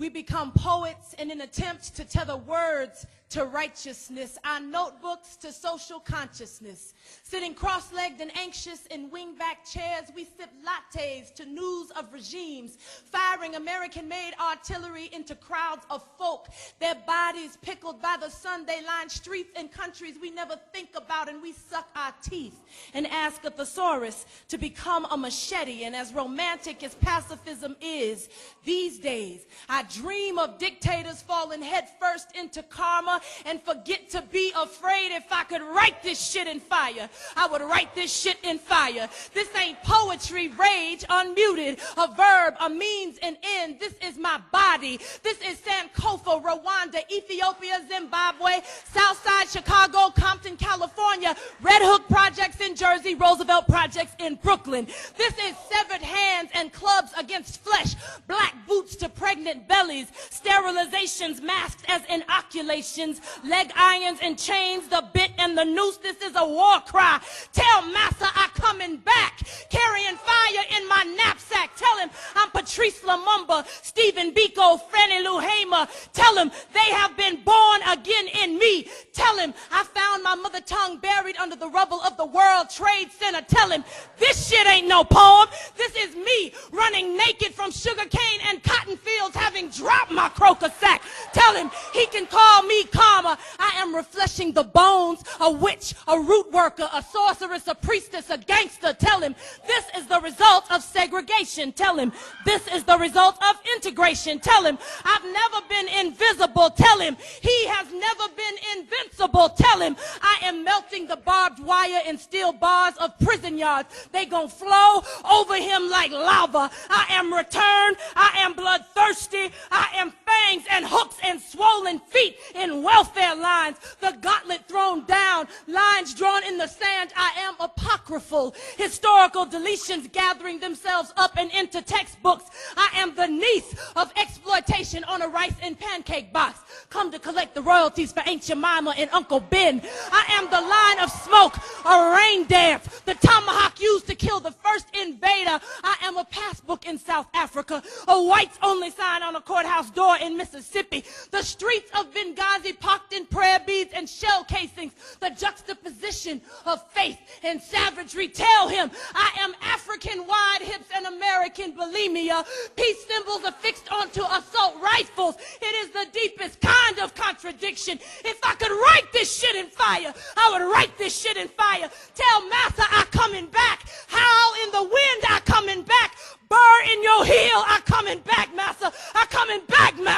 We become poets in an attempt to tether words to righteousness, our notebooks to social consciousness. Sitting cross-legged and anxious in wingback chairs, we sip lattes to news of regimes, firing American-made artillery into crowds of folk, their bodies pickled by the sun. They line streets in countries we never think about, and we suck our teeth and ask a thesaurus to become a machete. And as romantic as pacifism is these days, I dream of dictators falling headfirst into karma and forget to be afraid. If I could write this shit in fire, I would write this shit in fire. This ain't poetry, rage, unmuted, a verb, a means, an end. This is my body. This is Sankofa, Rwanda, Ethiopia, Zimbabwe, Southside, Chicago, Compton, California, Red Hook projects in Jersey, Roosevelt projects in Brooklyn. This is severed hands and clubs against flesh, black boots to pregnant bellies, sterilizations masked as inoculations, leg irons and chains, the bit and the noose. This is a war cry. Tell Massa I coming back, carrying fire in my knapsack. Tell him I'm Patrice Lumumba, Stephen Biko, Fannie Lou Hamer. Tell him they have been born again in me. Tell him I found my mother tongue buried under the rubble of the World Trade Center. Tell him this shit ain't no poem. This is me running naked from sugarcane and cotton fields, having dropped my croaker sack. Tell him he can call me karma. I am refreshing the bones, a witch, a root worker, a sorceress, a priestess, a gangster. Tell him this is the result of segregation. Tell him this is the result of integration. Tell him I've never been invisible. Tell him he has never been invincible. Tell him I am melting the barbed wire and steel bars of prison yards. They gon' flow over him like lava. I am returned. I am bloodthirsty. I am fangs and hooks and swollen feet in welfare lines. The gauntlet thrown down, lines drawn in the sand. I am apocryphal. Historical deletions gathering themselves up and into textbooks. I am the niece of exploitation on a rice and pancake box. Come to collect the royalties for Aunt Jemima and Uncle Ben. I am the line of smoke, a rain dance, the tomahawk used to kill the first invader. I am a passbook in South Africa, a whites only sign on a courthouse door in Mississippi. The streets of Benghazi pocked in prayer beads and shell casings. The juxtaposition of faith and savagery. Tell him I am African wide hips and American bulimia. Peace symbols affixed onto assault rifles. It is the deepest kind of contradiction. If I could write this shit in fire, I would write this shit in fire. Tell Massa I coming back. Howl in the wind I coming back. Burr in your heel I coming back, Massa. I coming back, Massa.